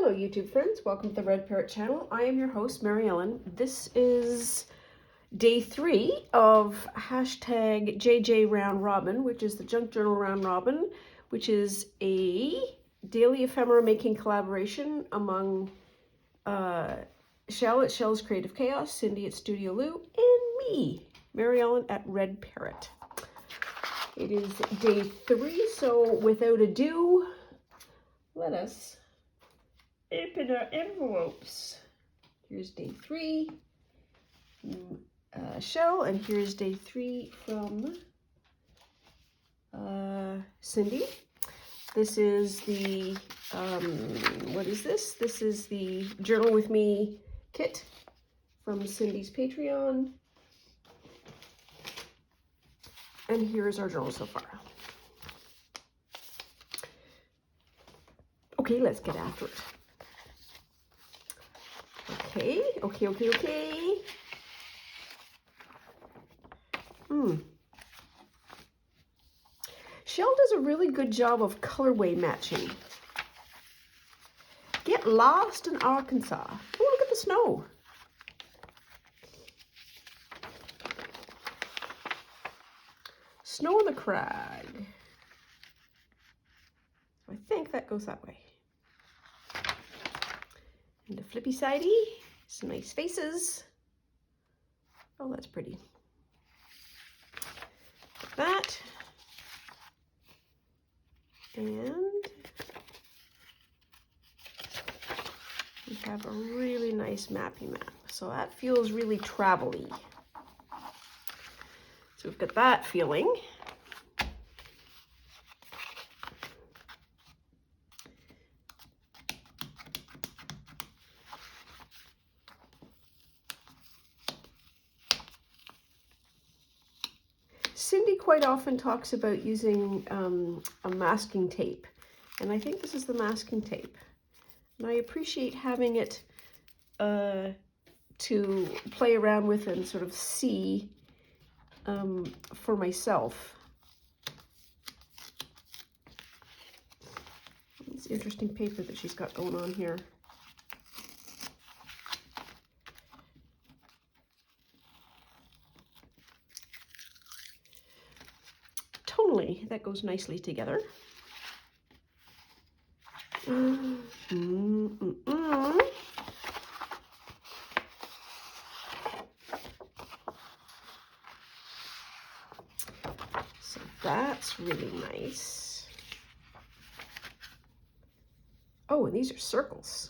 Hello YouTube friends, welcome to the Red Parrot channel. I am your host, Mary Ellen. This is day 3 of hashtag JJ Round Robin, which is the Junk Journal Round Robin, which is a daily ephemera making collaboration among Shell at Shell's Creative Chaos, Cindy at Studio Lou, and me, Mary Ellen at Red Parrot. It is day 3, so without ado, let us open our envelopes. Here's day 3 from Shell, and here's day 3 from Cindy. This is the, what is this? This is the Journal With Me kit from Cindy's Patreon. And here's our journal so far. Okay, let's get after it. Okay. Shell does a really good job of colorway matching. Get lost in Arkansas. Oh, look at the snow. Snow on the crag. I think that goes that way. And the flippy sidey, some nice faces. Oh, that's pretty. Like that. And we have a really nice mappy map. So that feels really travel-y. So we've got that feeling. Cindy quite often talks about using a masking tape, and I think this is the masking tape. And I appreciate having it to play around with and sort of see for myself. It's interesting paper that she's got going on here. Tonally, that goes nicely together. So that's really nice. Oh, and these are circles.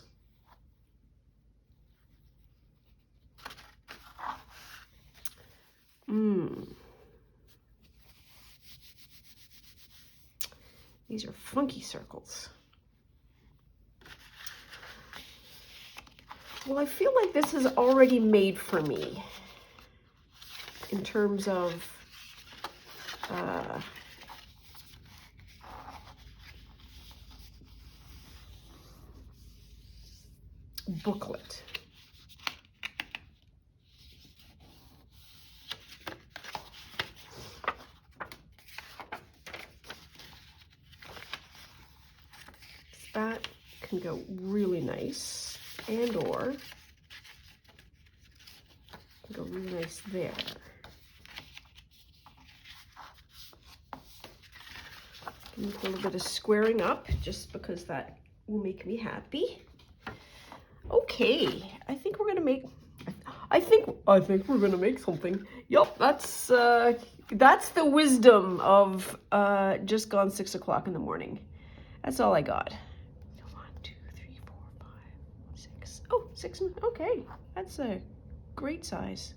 These are funky circles. Well, I feel like this is already made for me in terms of booklet. That can go really nice, and or can go really nice there. Need a little bit of squaring up just because that will make me happy. Okay, I think we're gonna make. I think we're gonna make something. Yup, that's the wisdom of just gone 6 o'clock in the morning. That's all I got. 1, 2, 3, 4, 5, 6. Oh, 6. Okay, that's a great size.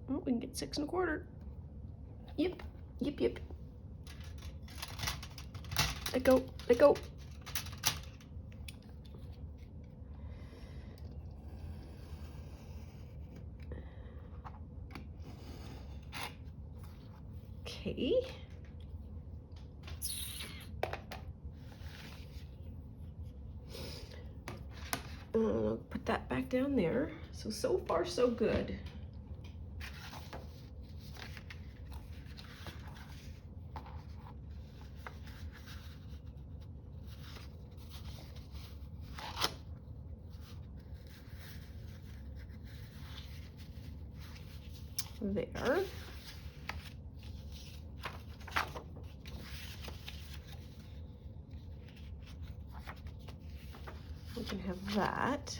Oh, we can get 6 1/4. Yep. Let go. Okay. I'll put that back down there. So far, so good. there. We can have that.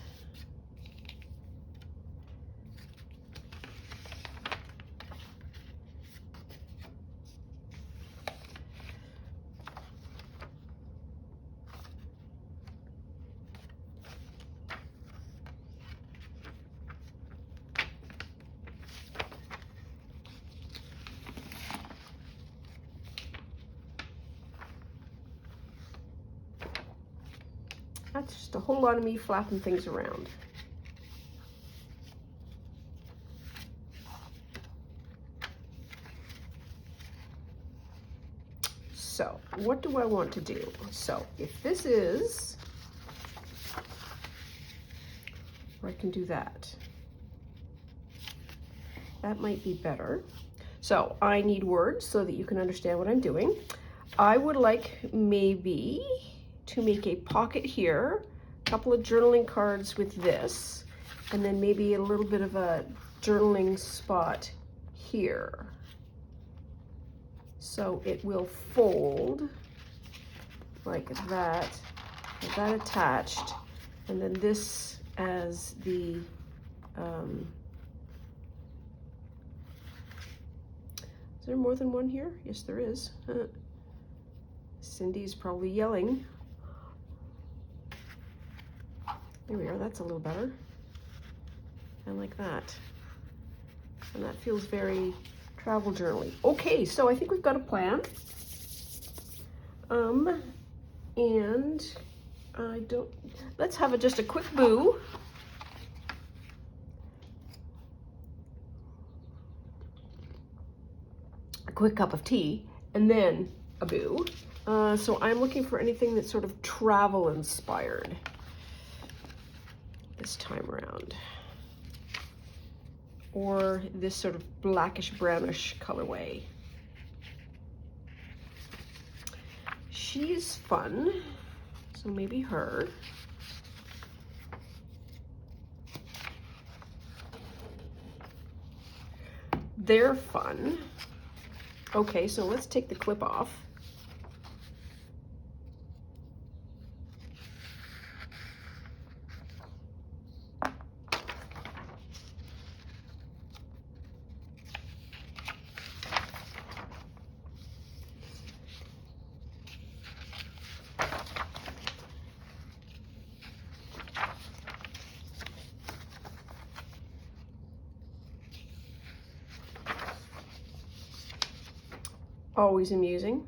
That's just a whole lot of me flapping things around. So what do I want to do? So if this is, or I can do that. That might be better. So I need words so that you can understand what I'm doing. I would like maybe to make a pocket here, a couple of journaling cards with this, and then maybe a little bit of a journaling spot here. So it will fold like that, with that attached, and then this as the, is there more than one here? Yes, there is. Cindy's probably yelling. There we are, that's a little better. And like that. And that feels very travel journaling. Okay, so I think we've got a plan. And I don't, let's have just a quick boo. A quick cup of tea, and then a boo. So I'm looking for anything that's sort of travel inspired this time around, or this sort of blackish brownish colorway. She's fun, so maybe her. They're fun. Okay, so let's take the clip off. Always amusing.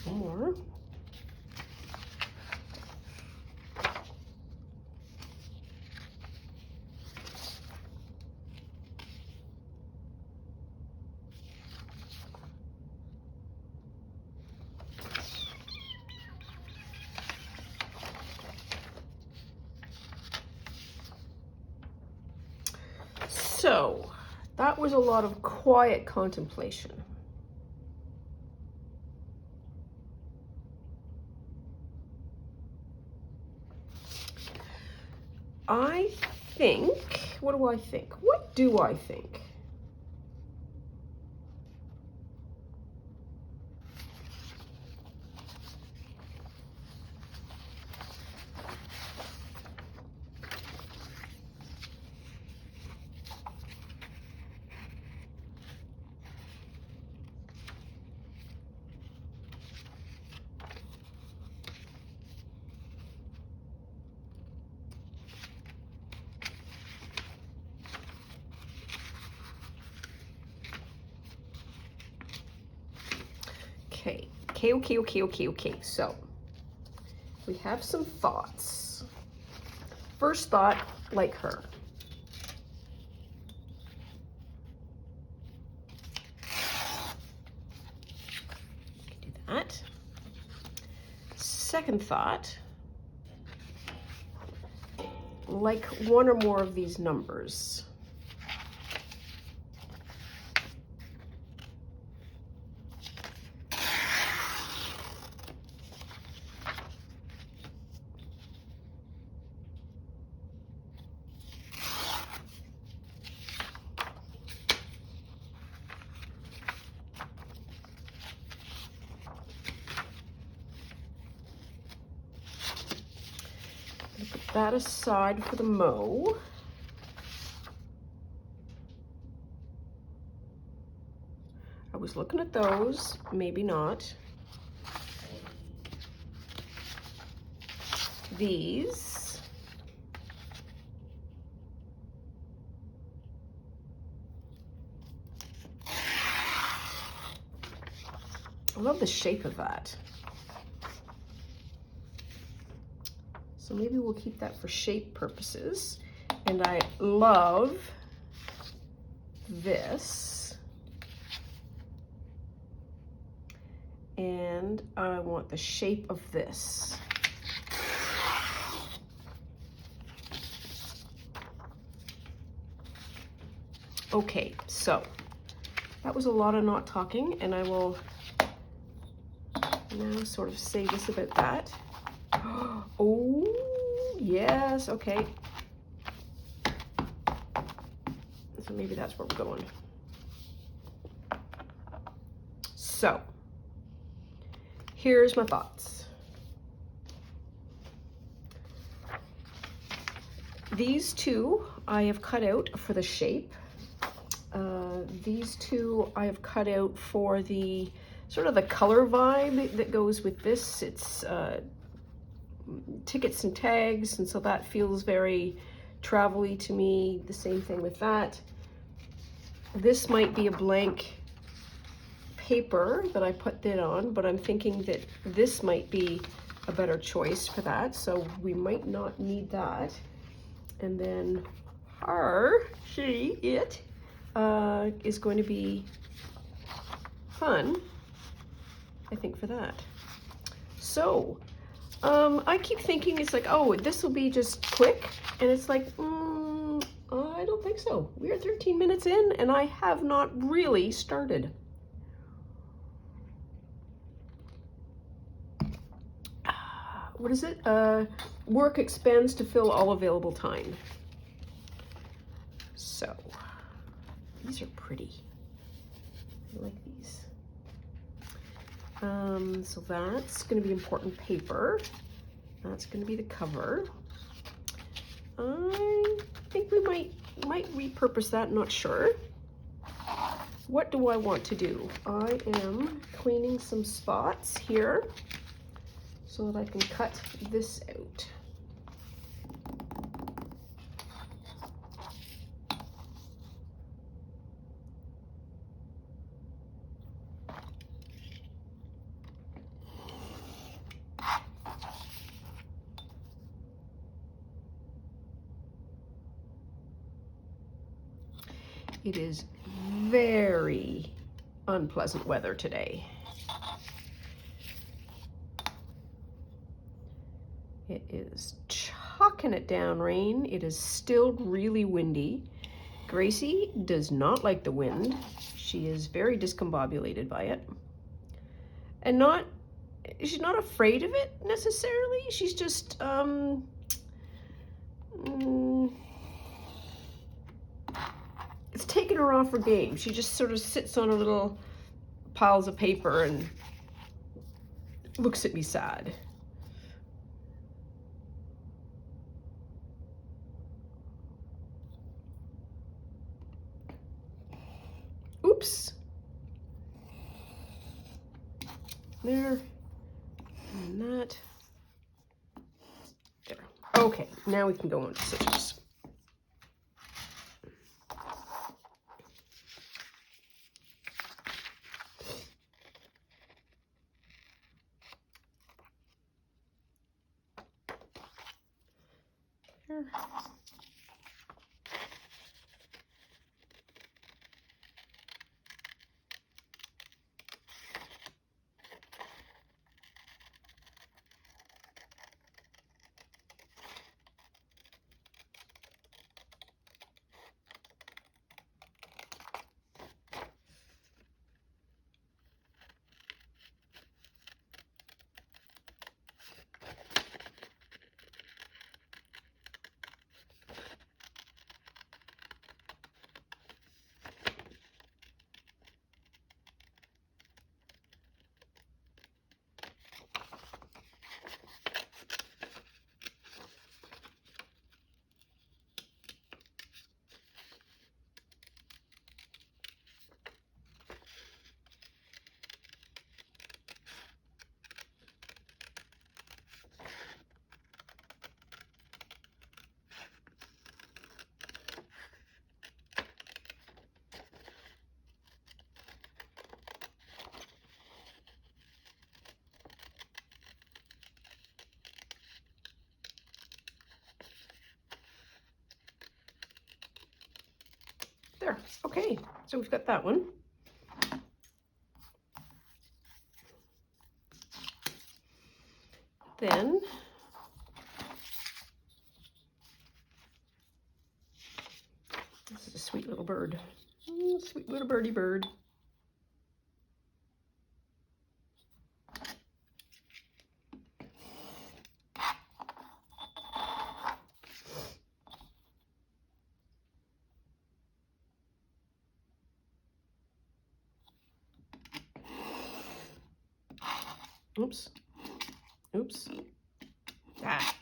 More. So that was a lot of quiet contemplation. I think, what do I think? What do I think? Okay. So we have some thoughts. first thought, like her. Do that. Second thought, like one or more of these numbers. Put that aside for the mo. I was looking at those, maybe not. These. I love the shape of that. So maybe we'll keep that for shape purposes. And I love this. And I want the shape of this. Okay, so that was a lot of not talking, and I will now sort of say this about that. Oh, yes, okay. So maybe that's where we're going. So, here's my thoughts. These two I have cut out for the shape. These two I have cut out for the sort of the color vibe that goes with this. It's tickets and tags, and so that feels very travel-y to me. The same thing with that. This might be a blank paper that I put that on, but I'm thinking that this might be a better choice for that, so we might not need that. And then her, she, it, is going to be fun, I think, for that. So, I keep thinking it's like, oh, this will be just quick, and it's like, I don't think so. We are 13 minutes in, and I have not really started. What is it? Work expands to fill all available time. So, these are pretty. I like these. So that's going to be important paper. That's going to be the cover. I think we might repurpose that, not sure. What do I want to do? I am cleaning some spots here so that I can cut this out. It is very unpleasant weather today. It is chucking it down rain. It is still really windy. Gracie does not like the wind. She is very discombobulated by it. And she's not afraid of it necessarily. She's just, it's taken her off her game. She just sort of sits on her little piles of paper and looks at me sad. Oops. There. And that. There. Okay, now we can go on to scissors. there. There, okay, so we've got that one. Then this is a sweet little bird. Sweet little birdie bird. Oops. Oops. Ah.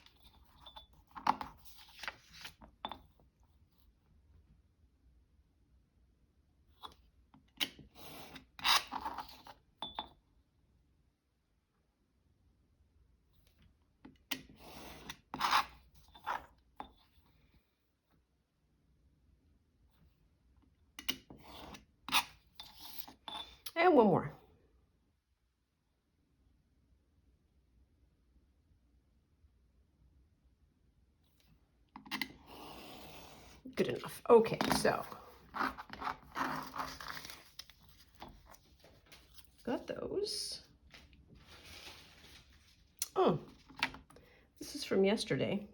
And one more. Good enough. Okay, so got those. Oh, this is from yesterday.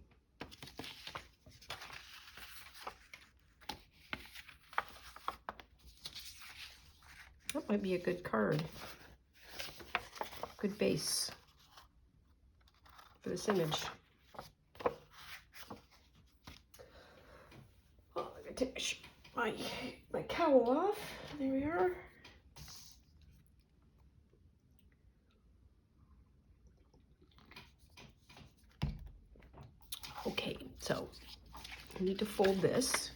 That might be a good card. Good base for this image. Oh, I gotta take my cowl off. There we are. Okay, so I need to fold this.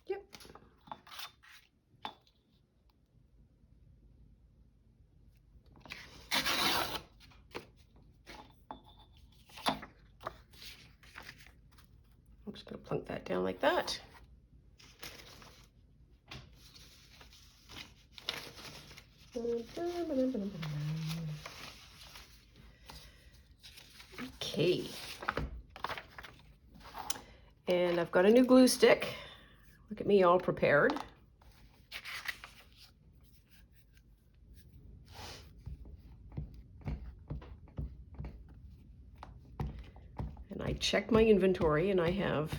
Yep. I'm just going to plunk that down like that. Okay. And I've got a new glue stick. Look at me, all prepared. And I checked my inventory and I have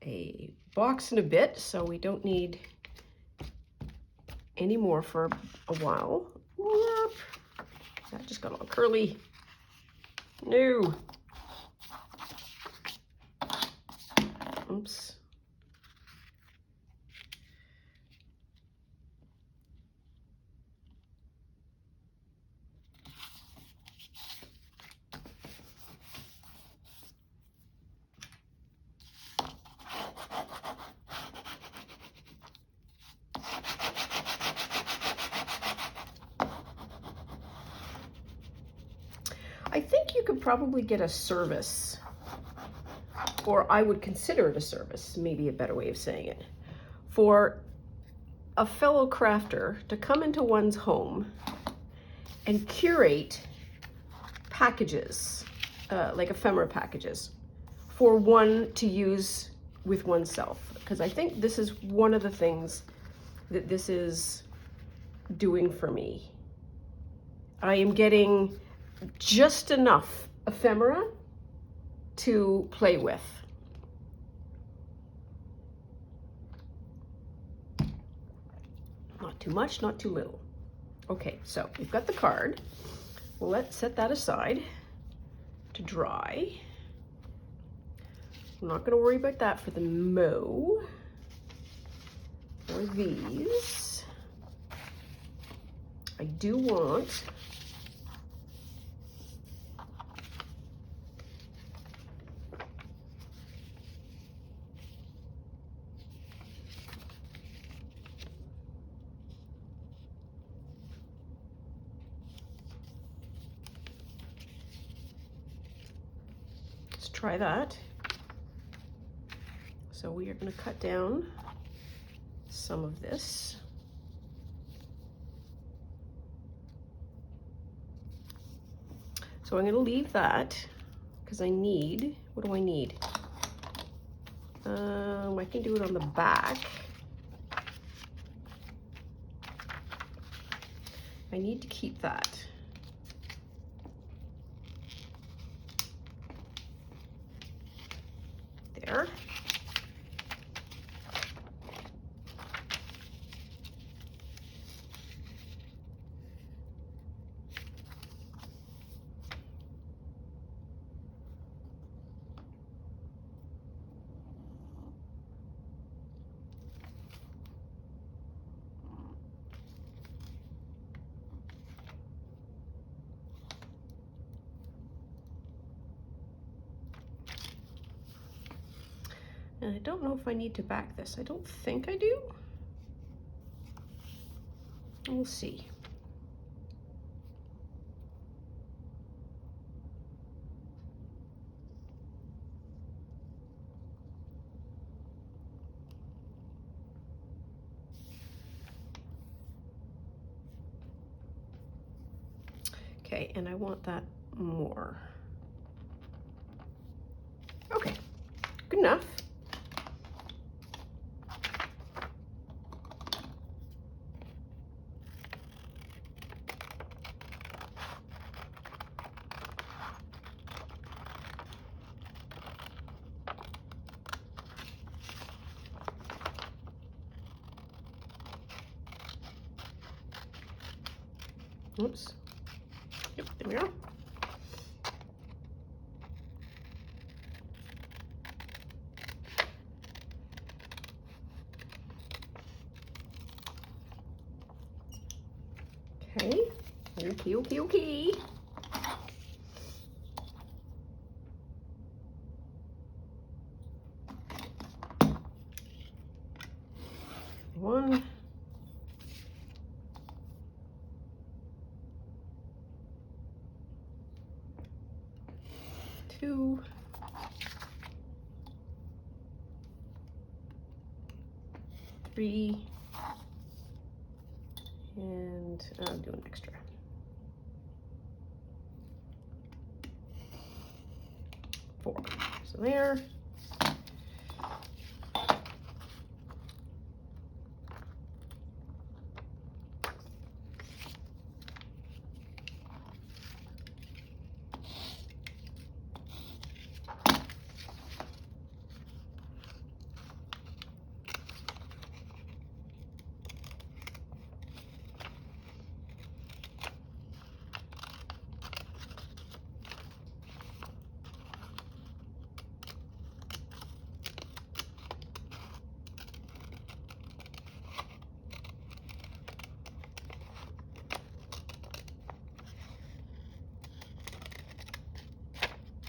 a box and a bit, so we don't need any more for a while. Whoop. That just got all curly. No. Oops. I think you could probably get a service, or I would consider it a service, maybe a better way of saying it, for a fellow crafter to come into one's home and curate packages, like ephemera packages, for one to use with oneself. Because I think this is one of the things that this is doing for me. I am getting just enough ephemera to play with. Not too much, not too little. Okay, so we've got the card. Let's set that aside to dry. I'm not going to worry about that for the mo or these. I do want try that. So we are going to cut down some of this. So I'm going to leave that because I need, what do I need? I can do it on the back. I need to keep that. There. And I don't know if I need to back this. I don't think I do. We'll see. Okay, and I want that more. Okay, good enough. Oops. Yep, there we are. Okay. Okay. 1, 2, 3, and I'll do an extra. 4. So there.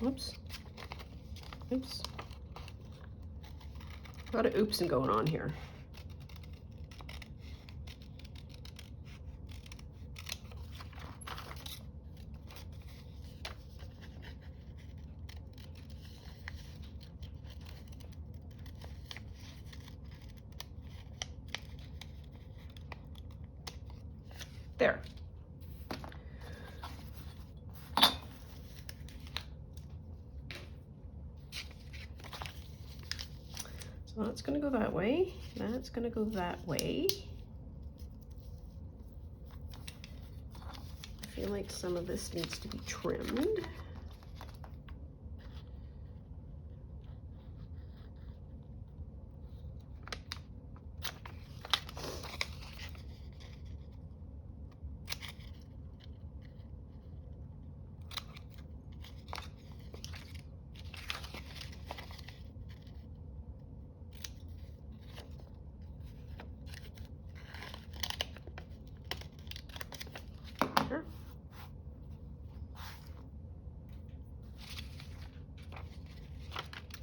Oops. Oops. A lot of oopsing going on here. There. So that's going to go that way. That's going to go that way. I feel like some of this needs to be trimmed.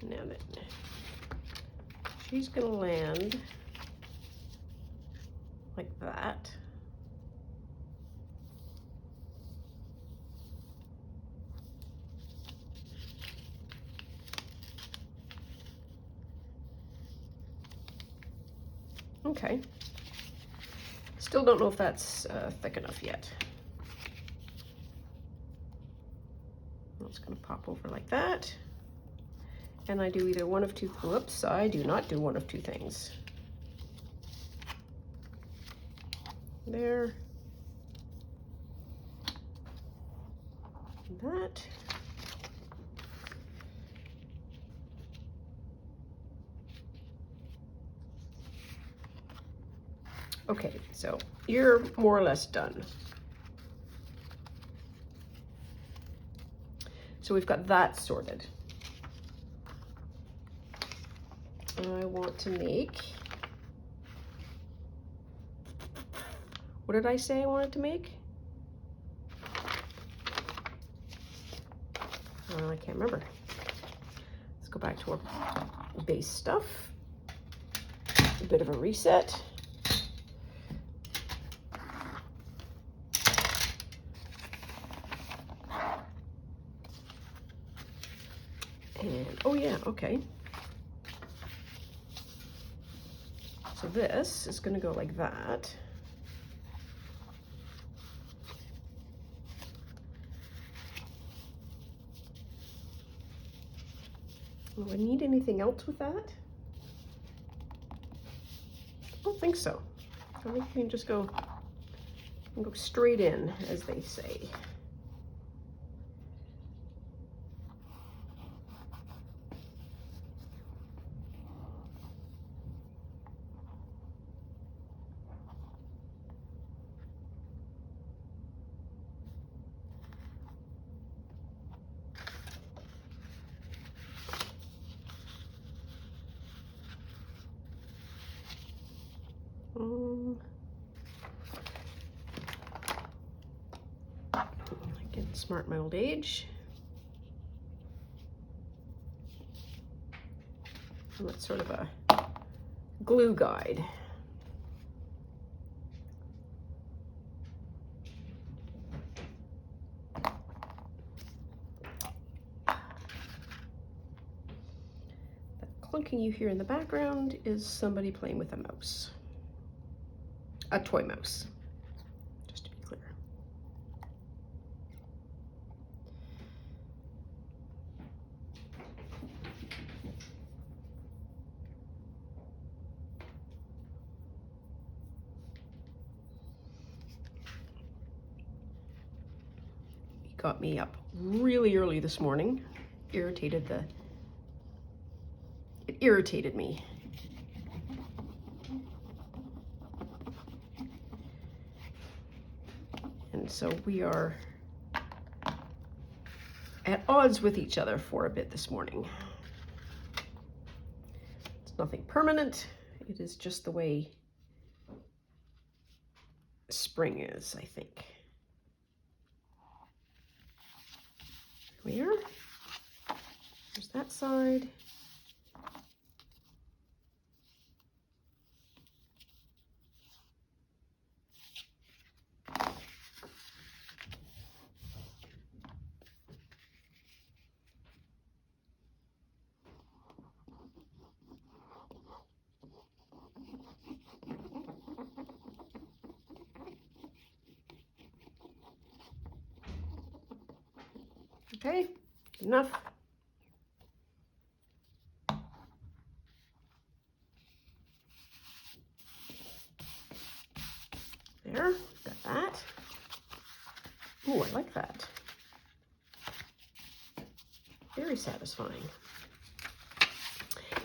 Now that she's going to land like that. Okay. Still don't know if that's thick enough yet. It's going to pop over like that. And I do either one of two, whoops, I do not do one of two things. There. That. Okay, so you're more or less done. So we've got that sorted. I want to make, what did I say I wanted to make? I can't remember. Let's go back to our base stuff. A bit of a reset. And, oh yeah, okay. So this is going to go like that. Do I need anything else with that? I don't think so. I think we can just go straight in, as they say. I can smart my old age. And that's sort of a glue guide. That clunking you hear in the background is somebody playing with a mouse. A toy mouse, just to be clear. He got me up really early this morning. It irritated me. And so we are at odds with each other for a bit this morning. It's nothing permanent. It is just the way spring is, I think. Here we are. There's that side. Okay, enough. There, got that. Oh, I like that. Very satisfying.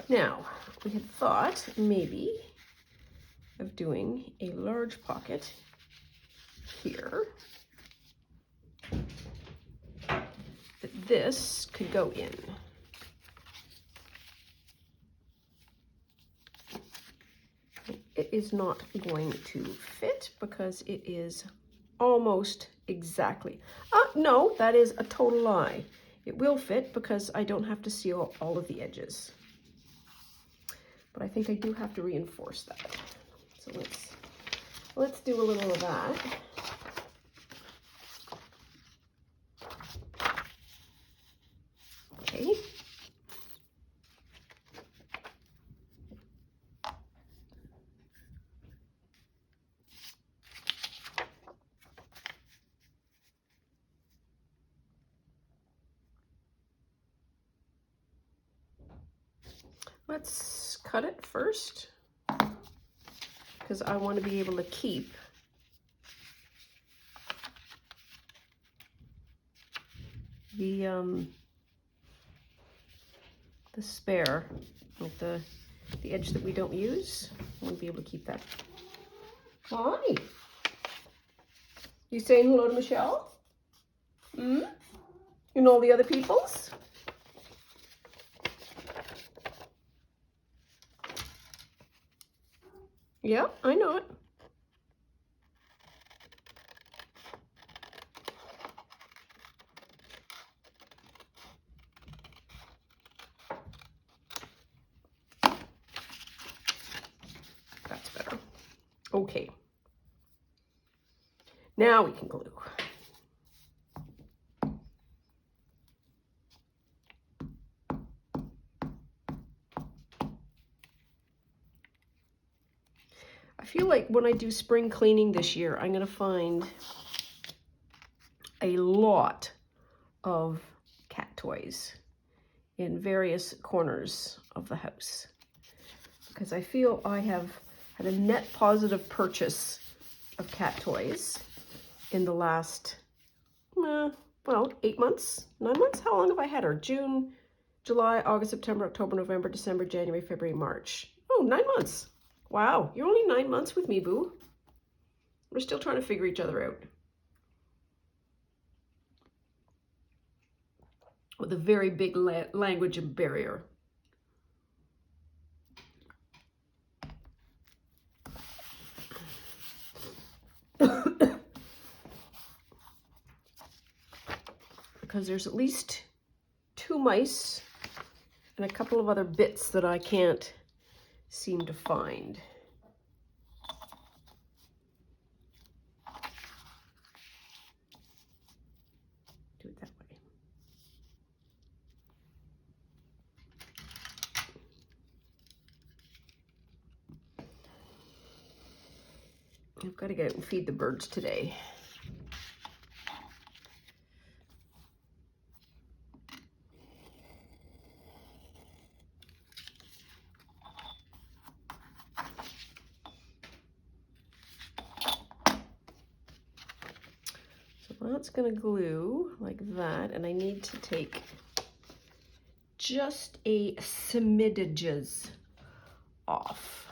Now, we had thought maybe of doing a large pocket here that this could go in. It is not going to fit because it is almost exactly. No, that is a total lie. It will fit because I don't have to seal all of the edges. But I think I do have to reinforce that. So let's do a little of that. Okay. Let's cut it first because I want to be able to keep the spare, like the edge that we don't use. I want to be able to keep that. Hi. You saying hello to Michelle? And all the other peoples? Yeah, I know it. That's better. Okay. Now we can glue. I feel like when I do spring cleaning this year, I'm going to find a lot of cat toys in various corners of the house because I feel I have had a net positive purchase of cat toys in the last, well, 8 months, 9 months. How long have I had her? June, July, August, September, October, November, December, January, February, March. Oh, 9 months. Wow, you're only 9 months with me, boo. We're still trying to figure each other out. With a very big language barrier. Because there's at least 2 mice and a couple of other bits that I can't seem to find. Do it that way. I've got to get out and feed the birds today. That's going to glue like that, and I need to take just a smidges off.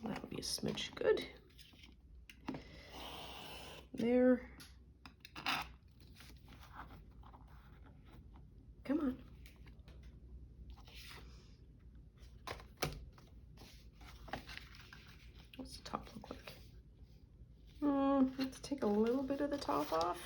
That'll be a smidge good. There. Come on. What's the top look like? Let's take a little bit of the top off.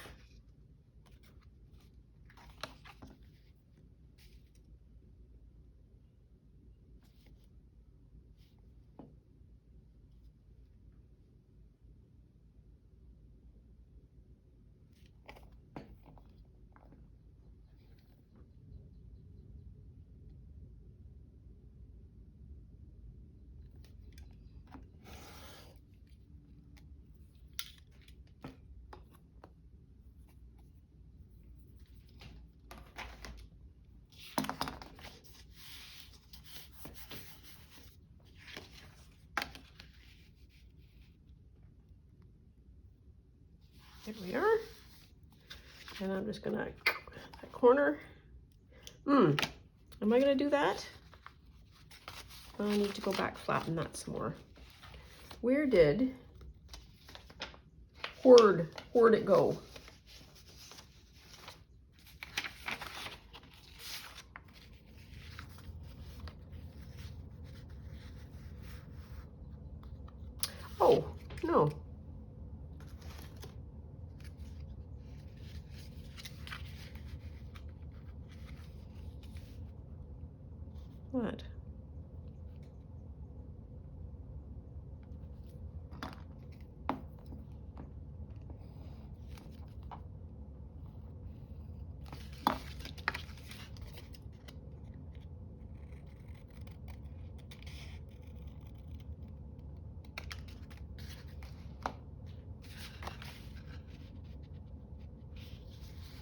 There we are. And I'm just gonna, that corner. Am I gonna do that? I need to go back, flatten that some more. Where did where'd it go? Oh, no. What?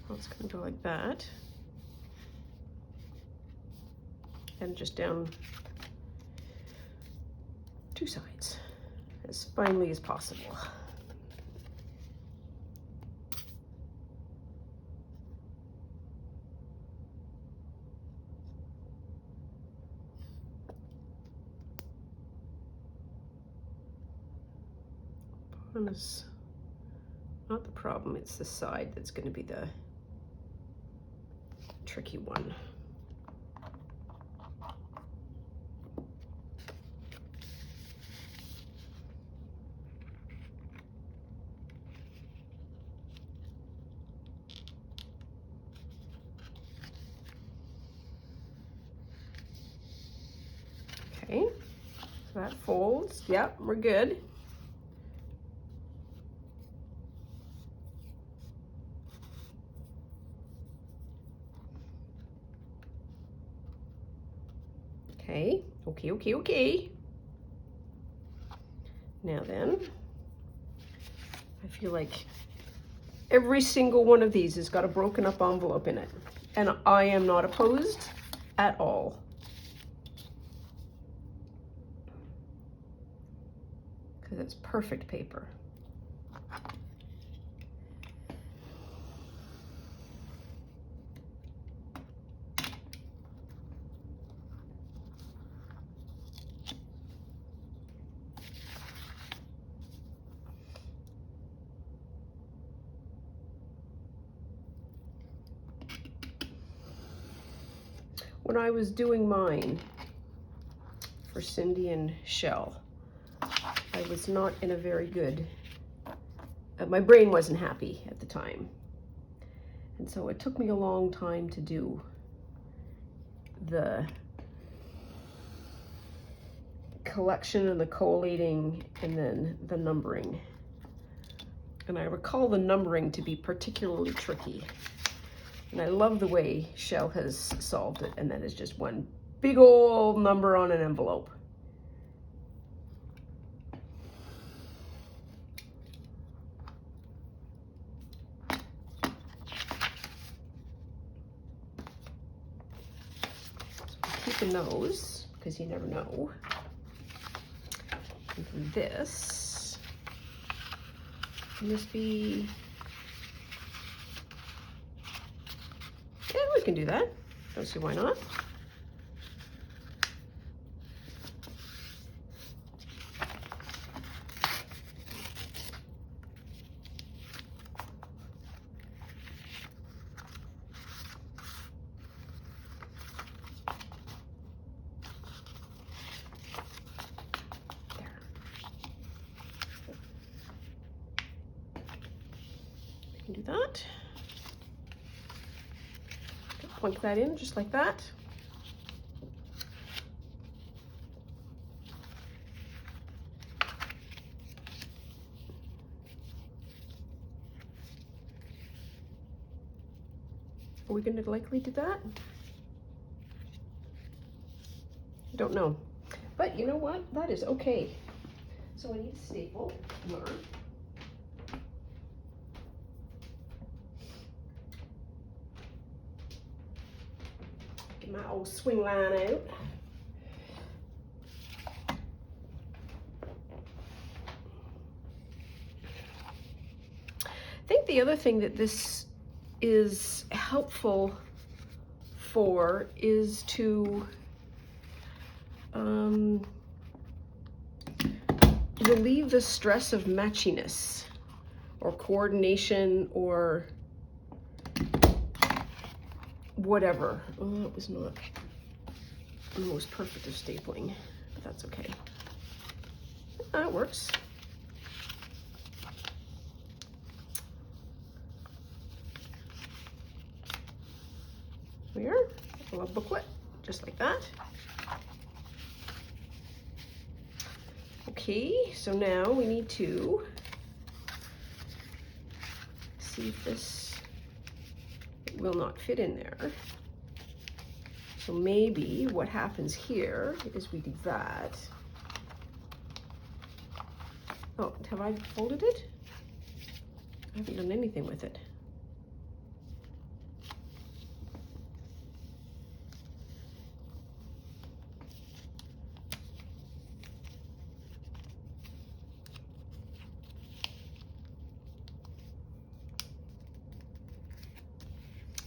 It's going to go like that, and just down two sides as finely as possible. Bottom is not the problem, it's the side that's going to be the tricky one. Okay, so that folds. Yep, we're good. Okay. Now then, I feel like every single one of these has got a broken up envelope in it, and I am not opposed at all. Because it's perfect paper. When I was doing mine for Cindy and Shell, I was not in a very good, my brain wasn't happy at the time. And so it took me a long time to do the collection and the collating and then the numbering. And I recall the numbering to be particularly tricky. And I love the way Shell has solved it, and that is just one big old number on an envelope. So keeping those, because you never know. And from this, can this be... Yeah, we can do that. Don't see why not. There. We can do that. Plunk that in just like that. Are we going to likely do that? I don't know. But you know what? That is okay. So I need a staple yarn. Get my old swing line out. think the other thing that this is helpful for is to relieve the stress of matchiness or coordination or whatever. Oh, it was not the most perfect of stapling, but that's okay. That works. Here, a little booklet, just like that. Okay, so now we need to see if this will not fit in there. So maybe what happens here is we do that. Oh, have I folded it? I haven't done anything with it.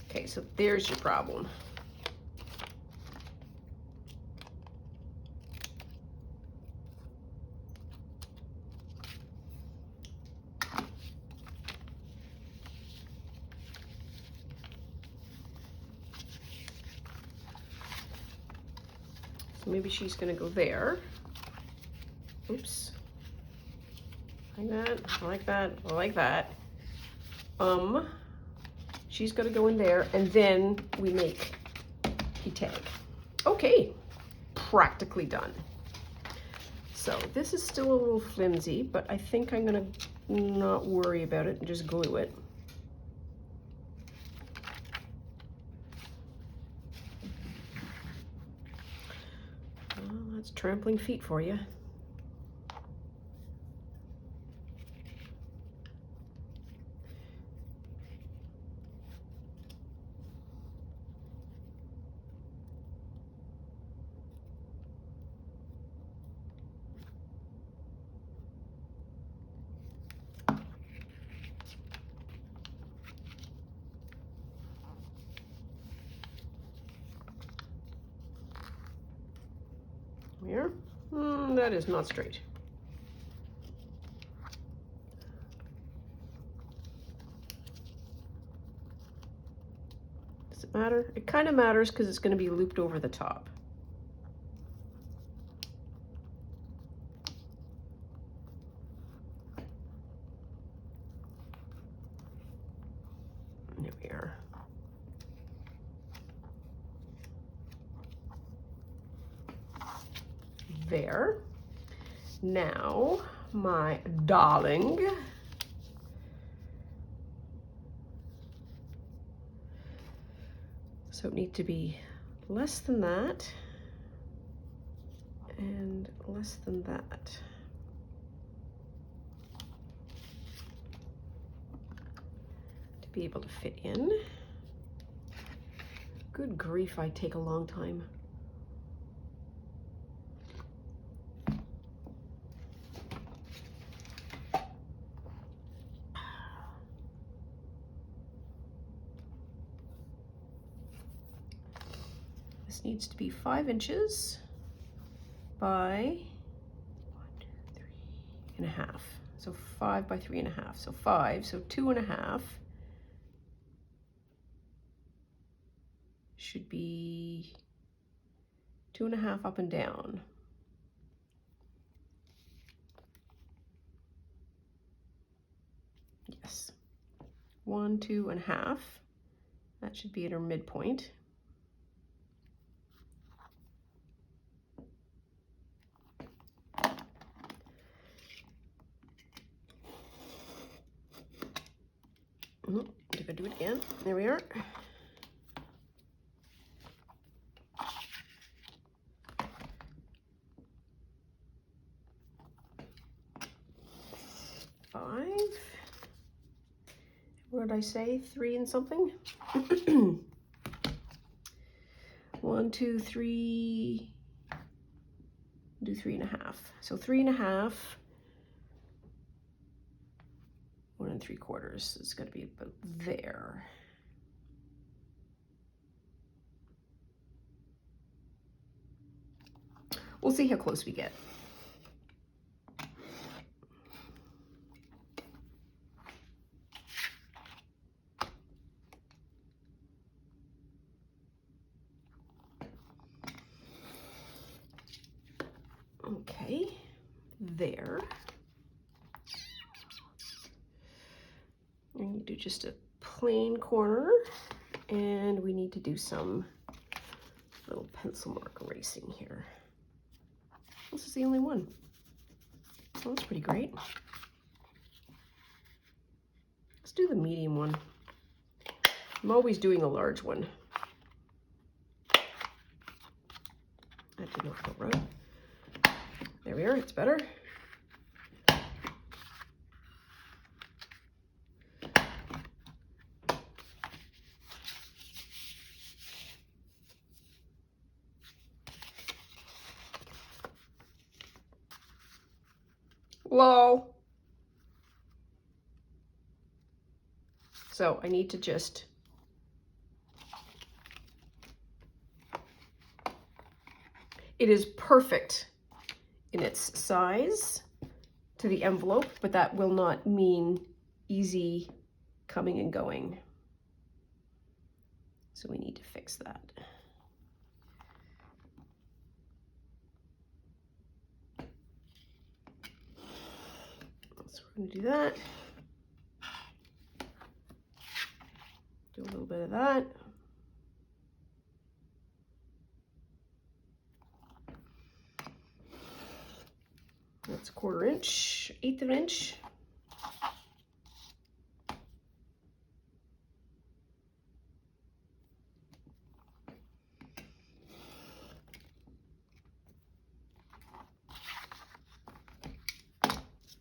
Okay, so there's your problem. So maybe she's gonna go there. Oops. Like that, I like that, I like that. She's gonna go in there, and then we make a tag. Okay, practically done. So this is still a little flimsy, but I think I'm gonna not worry about it and just glue it. Well, that's trampling feet for you. Here. That is not straight. Does it matter? It kind of matters because it's going to be looped over the top. There we are. There. Now, my darling, so it needs to be less than that and less than that. To be able to fit in. Good grief, I take a long time. This needs to be 5 inches by 1, 2, 3.5. So 5 by 3.5. So 5, so 2.5 should be 2.5 up and down. Yes. 1, 2.5. That should be at our midpoint. Did I do it again? There we are. Five. What did I say? 3 and something? 1, 2, 3. Do 3.5. So 3.5. 1 3/4. It's got to be about there. We'll see how close we get. Okay, there. And you do just a plain corner, and we need to do some little pencil mark erasing here. This is the only one. Well, that's pretty great. Let's do the medium one. I'm always doing a large one. That did not feel right. There we are, it's better. Lol. So I need to just it is perfect in its size to the envelope, but that will not mean easy coming and going. So we need to fix that. So we're going to do that. Do a little bit of that. That's 1/4 inch, 1/8 of an inch.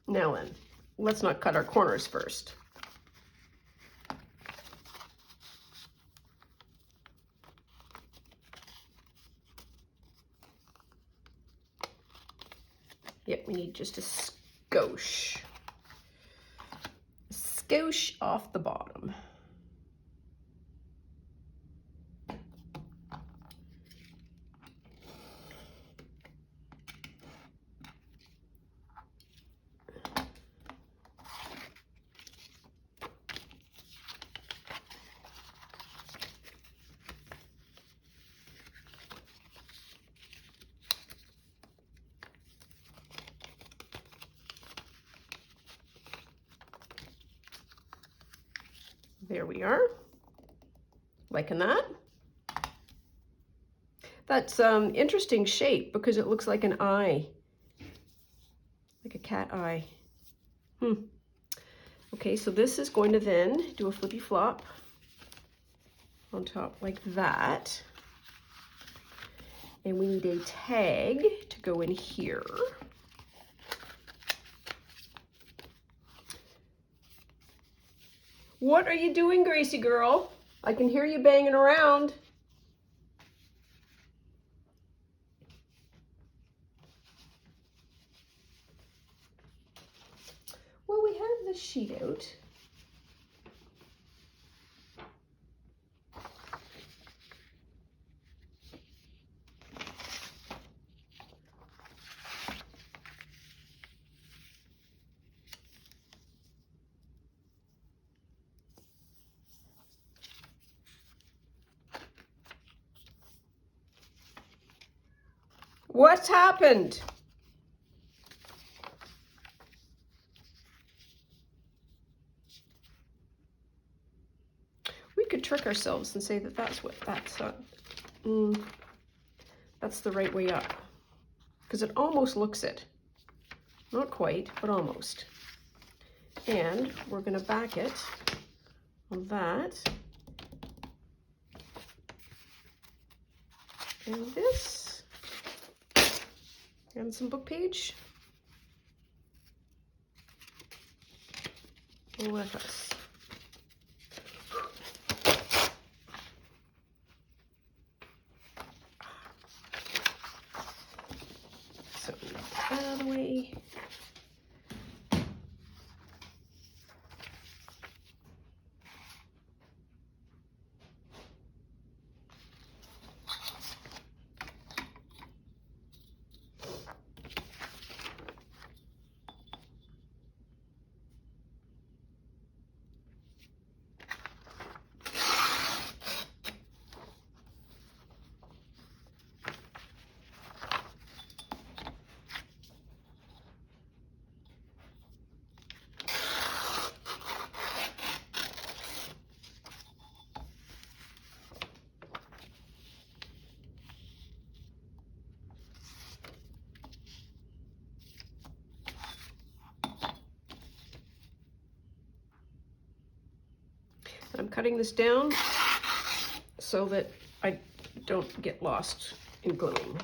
Now then, let's not cut our corners first. Yep, we need just a skosh. A skosh off the bottom. There we are, liking that. That's interesting shape because it looks like an eye, like a cat eye. Okay, so this is going to then do a flippy flop on top like that. And we need a tag to go in here. What are you doing, Gracie girl? I can hear you banging around. Well, we have this sheet out. What's happened? We could trick ourselves and say that that's the right way up, because it almost looks it. Not quite, but almost. And we're going to back it on that. And this. And some book page. Let us. So out of the way. cutting this down so that I don't get lost in gluing.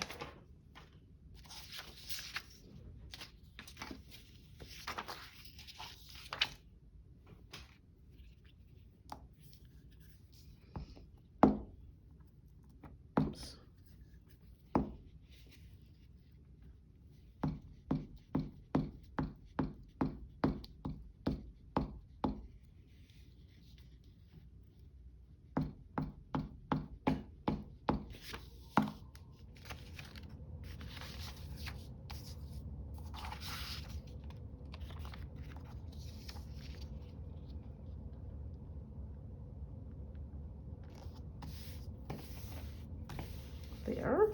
There.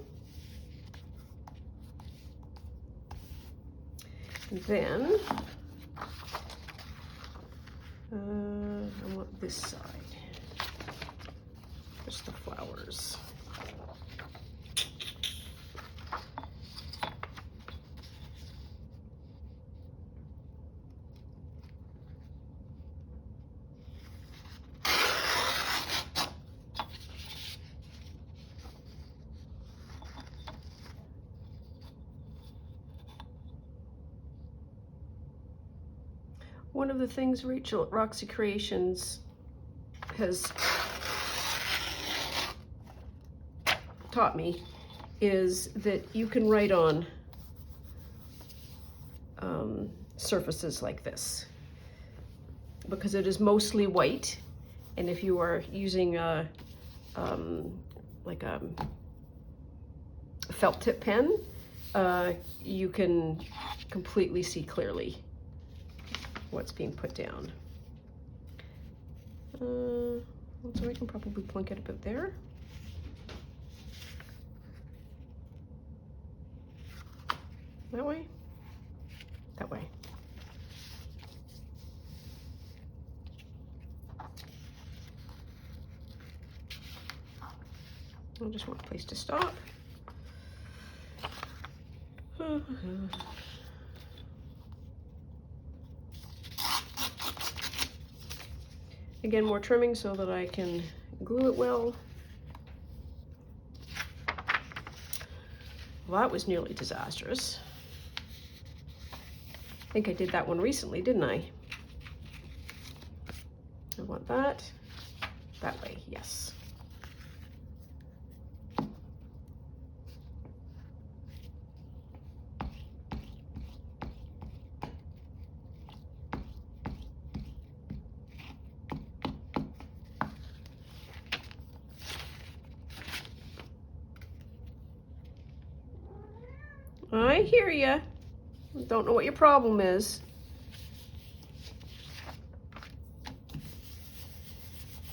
Then I want this side, just the flowers. One of the things Rachel at Roxy Creations has taught me is that you can write on surfaces like this because it is mostly white, and if you are using a like a felt tip pen, you can completely see clearly what's being put down. So I can probably plunk it about there. That way? That way. I just want a place to stop. Again, more trimming so that I can glue it well. Well, that was nearly disastrous. I think I did that one recently, didn't I? I want that way, yes. I hear ya. Don't know what your problem is.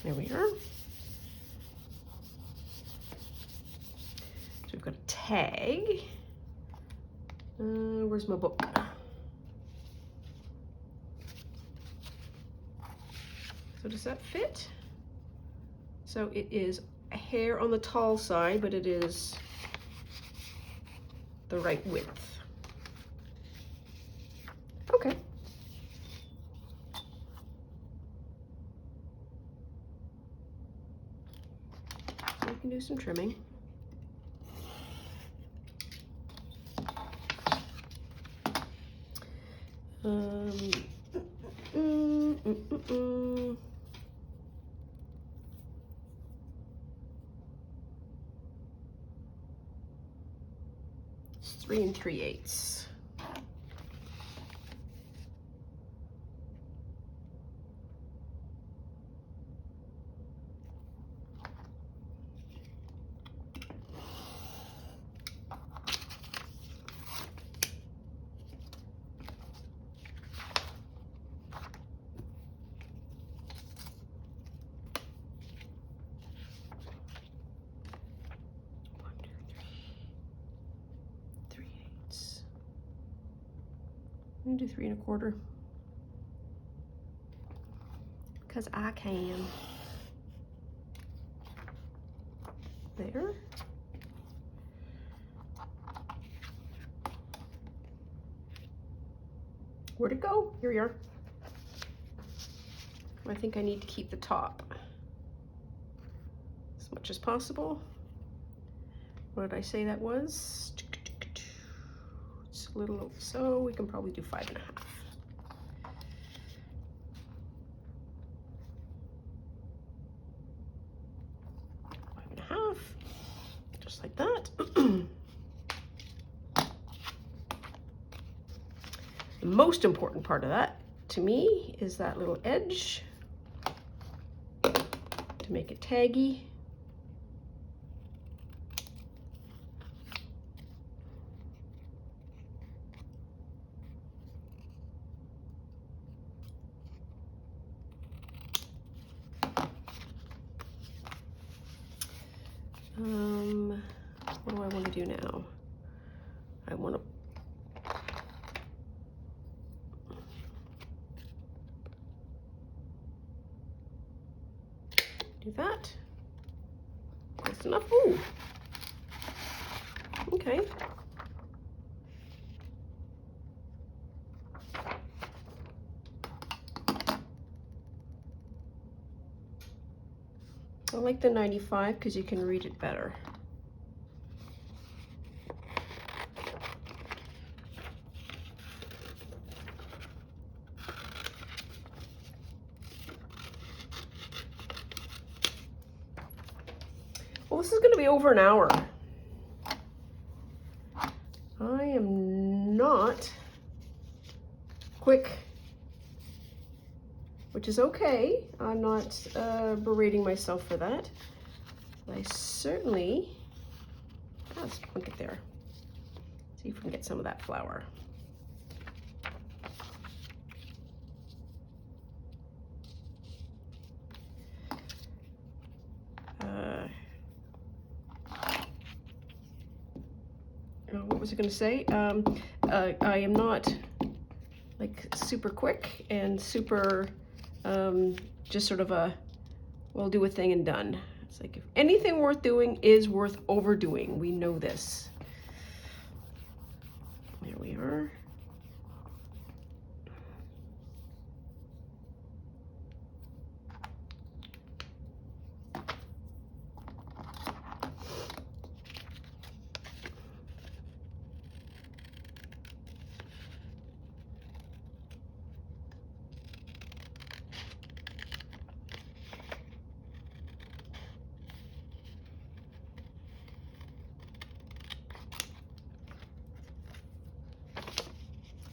There we are. So we've got a tag. Where's my book? So does that fit? So it is a hair on the tall side, but it is the right width. Okay. So we can do some trimming. It's 3 3/8. I'm gonna do 3 1/4 because I can. There. Where'd it go? Here we are. I think I need to keep the top. as much as possible. What did I say that was? It's a little, so we can probably do 5.5. 5.5, just like that. The most important part of that, to me, is that little edge to make it taggy. What do I want to do now? I want to do that. That's enough. Ooh. Okay. I like the 95 because you can read it better. Well, this is going to be over an hour. I am not quick, which is okay. I'm not berating myself for that. But I certainly, let's plunk it there. See if we can get some of that flour. What was I going to say? I am not like super quick and super just sort of a, we'll do a thing and done. It's like if anything worth doing is worth overdoing. We know this. There we are.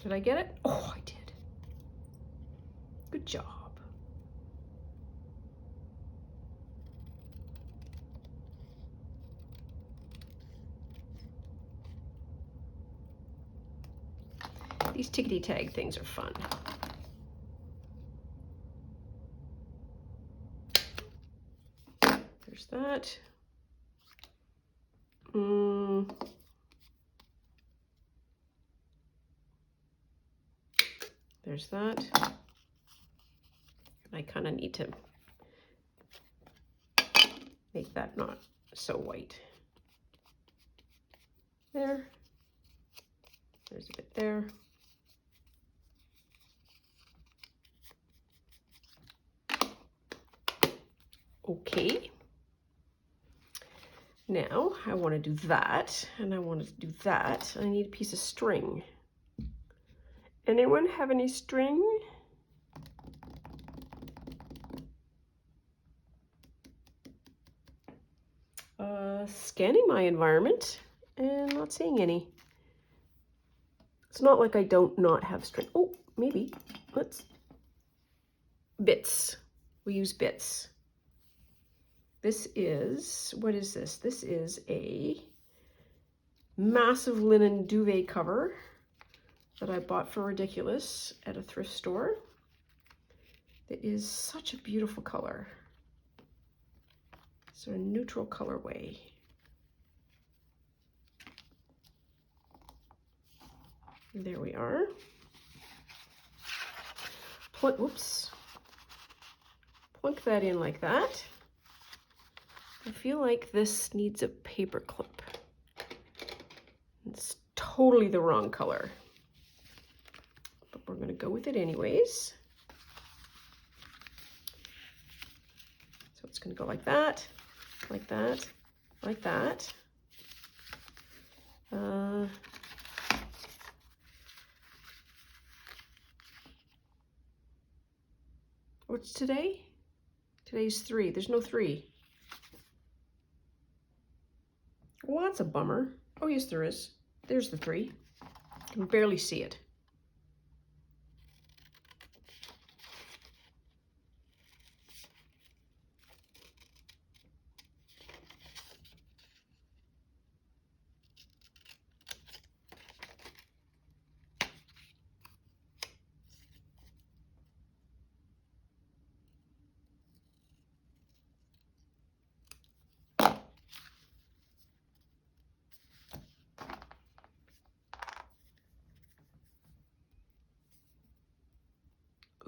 Did I get it? Oh, I did. Good job. These tickety tag things are fun. There's that. There's that. I kind of need to make that not so white. There. There's a bit there. Okay. Now I want to do that, and I want to do that. I need a piece of string. Anyone have any string? Scanning my environment and not seeing any. It's not like I don't not have string. Oh, maybe. Let's. Bits. We use bits. This is, what is this? This is a massive linen duvet cover that I bought for ridiculous at a thrift store. It is such a beautiful color. So a neutral colorway. There we are. Whoops. Plunk that in like that. I feel like this needs a paper clip. It's totally the wrong color, but we're going to go with it anyways. So it's going to go like that. like that, like that. What's today? Today's 3. There's no 3. Well, that's a bummer. Oh, yes, there is. There's the 3. I can barely see it.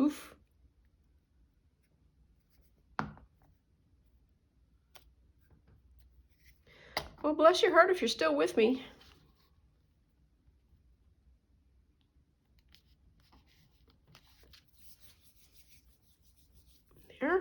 Oof. Well, bless your heart if you're still with me. There.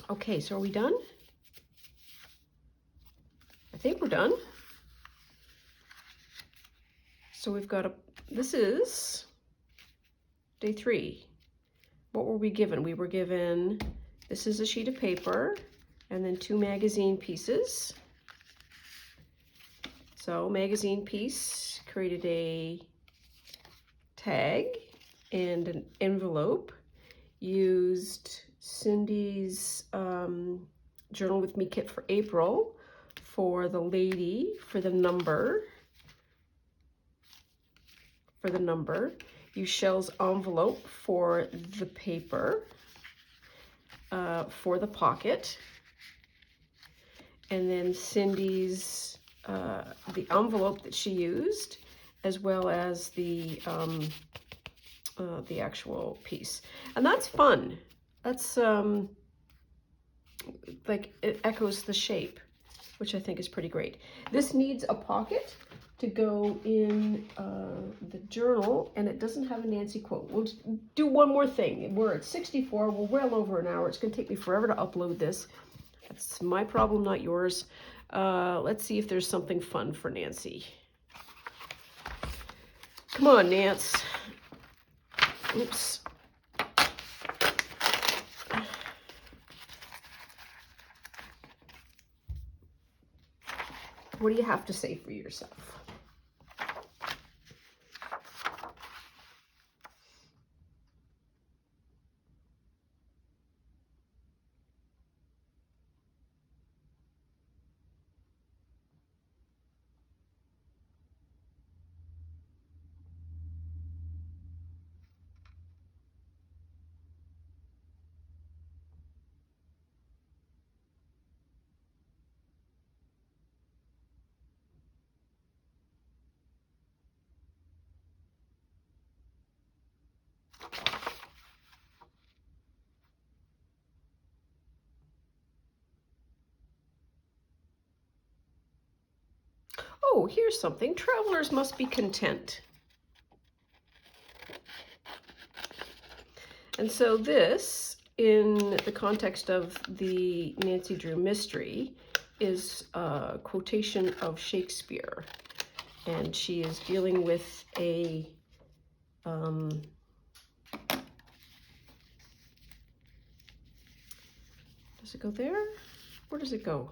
Okay, so are we done? I think we're done. So we've got this is day 3. What were we given? We were given, this is a sheet of paper and then 2 magazine pieces. So magazine piece created a tag and an envelope, used Cindy's Journal With Me kit for April for the lady, for the number, use Shell's envelope for the paper, for the pocket, and then Cindy's, the envelope that she used, as well as the actual piece. And that's fun. That's, like, it echoes the shape, which I think is pretty great. This needs a pocket to go in the journal, and it doesn't have a Nancy quote. We'll do one more thing. We're at 64. We're well over an hour. It's going to take me forever to upload this. That's my problem, not yours. Let's see if there's something fun for Nancy. Come on, Nance. Oops. What do you have to say for yourself? Oh, here's something. Travelers must be content. And so this, in the context of the Nancy Drew mystery, is a quotation of Shakespeare. And she is dealing with a, does it go there? Where does it go?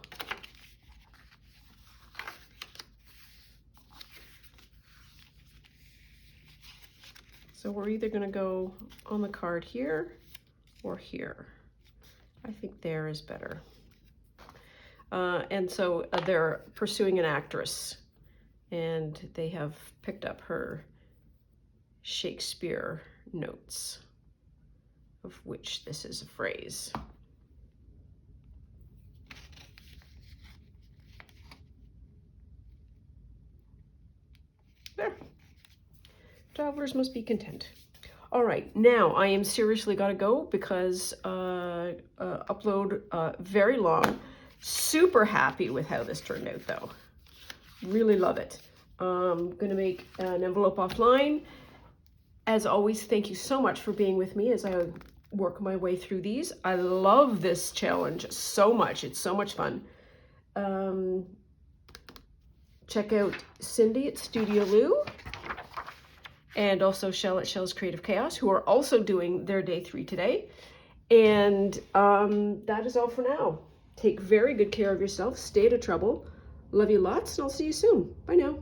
So we're either going to go on the card here or here. I think there is better. And so they're pursuing an actress, and they have picked up her Shakespeare notes, of which this is a phrase. There. Travelers must be content. All right, now I am seriously gotta go because upload very long. Super happy with how this turned out though. Really love it. Gonna make an envelope offline. As always, thank you so much for being with me as I work my way through these. I love this challenge so much. It's so much fun. Check out Cindy at Studio Lou and also Shell at Shell's Creative Chaos, who are also doing their day 3 today. And that is all for now. Take very good care of yourself. Stay out of trouble. Love you lots, and I'll see you soon. Bye now.